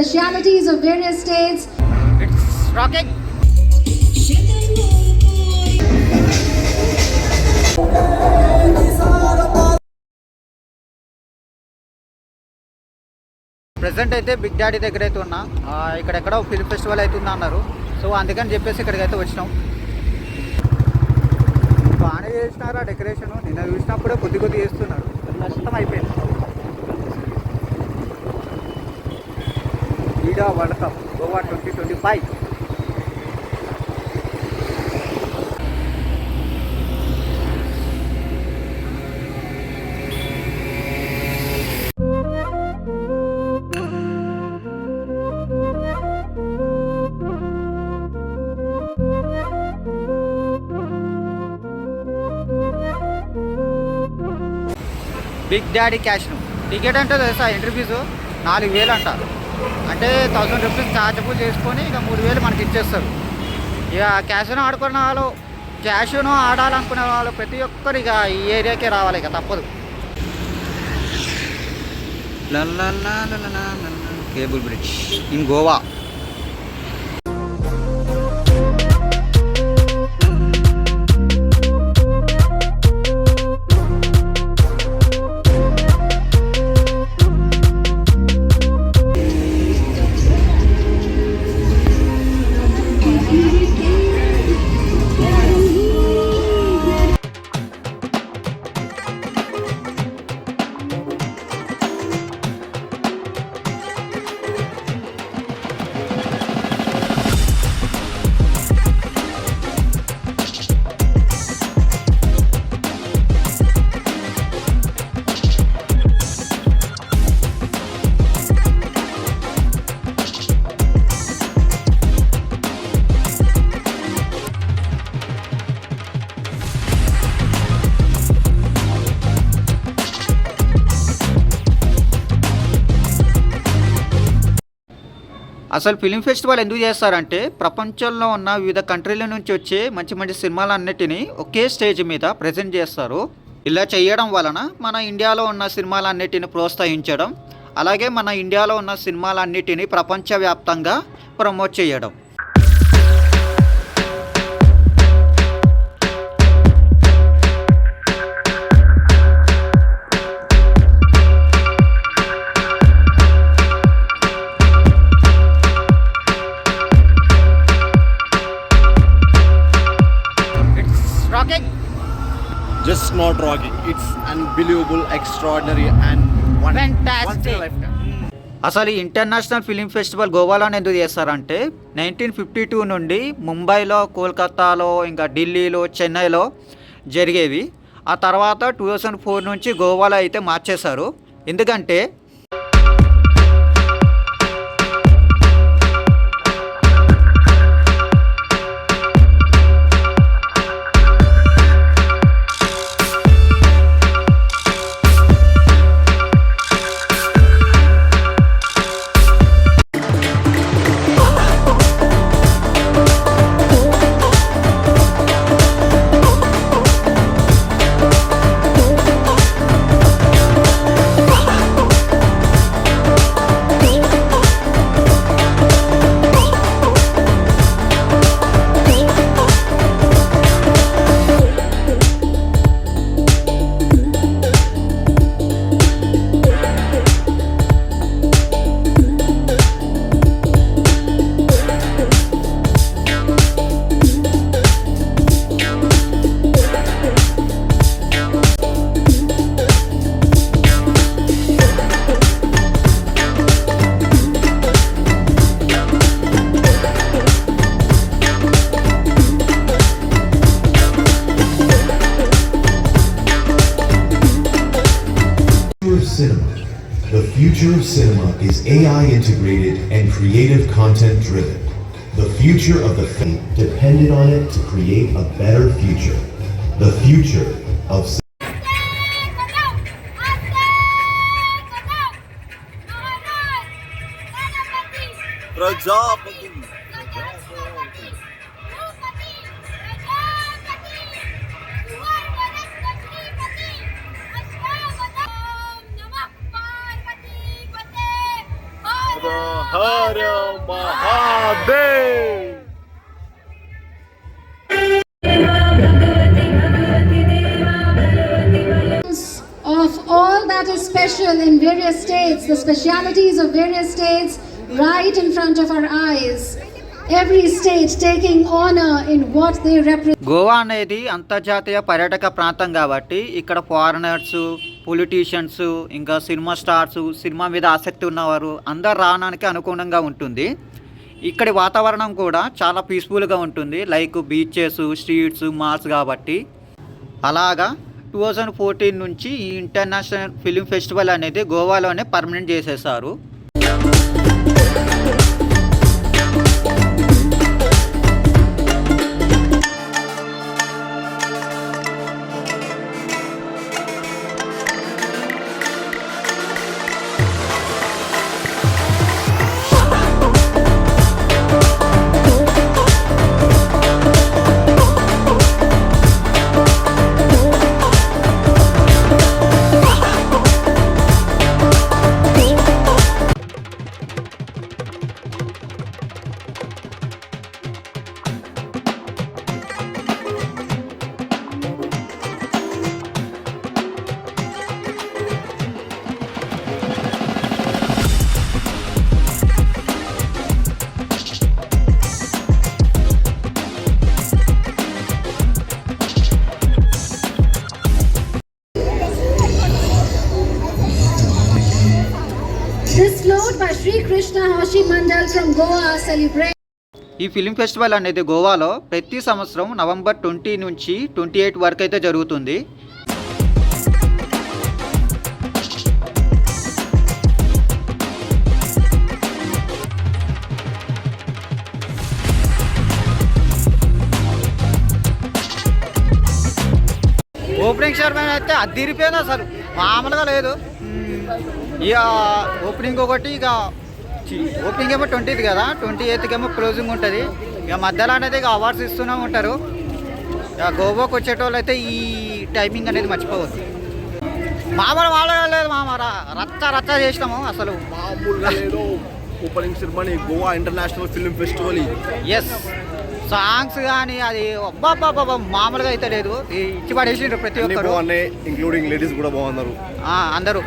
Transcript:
specialities of various states. It's rocking. Present అయితే big daddy దగ్గర అయితే ఉన్నా. ఇక్కడెక్కడ ఫిల్మ్ ఫెస్టివల్ అవుతుందా అన్నారు. సో అందుకని చెప్పేసి ఇక్కడికైతే వచ్చినాం. బాగానే చేసినారు ఆ డెకరేషన్. నిన్న చూసినప్పుడే కొద్ది కొద్ది చేస్తున్నారు. మొత్తం అయిపోయింది. Video world cup Goa 2025. Big Daddy క్యాష్ను టికెట్ అంటే తెలుసా ఎంట్రీ ఫీజు 4,000 అంట. అంటే 1000 రూపీస్ ఛార్జబుల్ చేసుకొని ఇక 3,000 మనకి ఇచ్చేస్తారు. ఇక క్యాష్ను ఆడుకున్న వాళ్ళు, క్యాష్ను ఆడాలనుకునే వాళ్ళు ప్రతి ఒక్కరు ఇక ఈ ఏరియాకే రావాలి, ఇక తప్పదు. Cable bridge in Goa. అసలు ఫిలిం ఫెస్టివల్ ఎందుకు చేస్తారంటే ప్రపంచంలో ఉన్న వివిధ కంట్రీల నుంచి వచ్చే మంచి మంచి సినిమాలన్నిటినీ ఒకే స్టేజ్ మీద ప్రజెంట్ చేస్తారు. ఇలా చేయడం వలన మన ఇండియాలో ఉన్న సినిమాలన్నిటిని ప్రోత్సహించడం, అలాగే మన ఇండియాలో ఉన్న సినిమాలన్నిటినీ ప్రపంచవ్యాప్తంగా ప్రమోట్ చేయడం. Just not rocking. It's unbelievable, extraordinary and fantastic. అసలు ఇంటర్నేషనల్ ఫిలిం ఫెస్టివల్ గోవాలో ఎందుకు చేస్తారంటే 1952 నుండి ముంబైలో, కోల్కతాలో, ఇంకా ఢిల్లీలో, చెన్నైలో జరిగేవి. ఆ తర్వాత 2004 నుంచి గోవాలో అయితే మార్చేశారు. ఎందుకంటే Cinema. The future of cinema is AI integrated and creative content driven. The future of the film depended on it to create a better future. The future of Prajapati. Hara Mahadev. of all that is special in various states, the specialities of various states right in front of our eyes. Every state taking honor in what they represent. Goa అనేది అంతర్జాతీయ పర్యాటక ప్రాంతం కాబట్టి ఇక్కడ foreigners, politicians, ఇంకా cinema stars, cinema మీద ఆసక్తి ఉన్నవారు అందరు రావడానికి అనుగుణంగా ఉంటుంది. ఇక్కడి వాతావరణం కూడా చాలా పీస్ఫుల్గా ఉంటుంది, లైక్ బీచెస్, స్ట్రీట్స్, మాల్స్ కాబట్టి. అలాగా 2014 నుంచి ఈ ఇంటర్నేషనల్ ఫిలిం ఫెస్టివల్ అనేది గోవాలోనే పర్మనెంట్ చేసేసారు. This float by Sri Krishna Hoshi Mandal from Goa celebrates. ఈ ఫిలిం ఫెస్టివల్ అనేది గోవాలో ప్రతి సంవత్సరం నవంబర్ 20 నుంచి 28 వరకు అయితే జరుగుతుంది. ఓపెనింగ్ సెరమనీ అయితే అదిరిపోయింది, అసలు మామూలుగా లేదు. ఇక ఓపెనింగ్ ఒకటి, ఇక ఓపెనింగ్ ఏమో 20th కదా, 28th ఏమో క్లోజింగ్ ఉంటుంది. ఇక మధ్యలో అనేది ఇక అవార్డ్స్ ఇస్తూనే ఉంటారు. ఇక గోవాకి వచ్చేటోళ్ళు అయితే ఈ టైమింగ్ అనేది మర్చిపోవద్దు. మామూలు మామూలుగా లేదు మామ, రచ్చ చేసినాము అసలు. మామూలుగా లేదు. Opening ceremony Goa international film festival. Yes, songs కానీ అది అబ్బా మామూలుగా అయితే లేదు. ఇచ్చి పడేసిండ్రు ప్రతి ఒక్కరు, ఇంక్లూడింగ్ లేడీస్ కూడా బాగున్నారు అందరూ.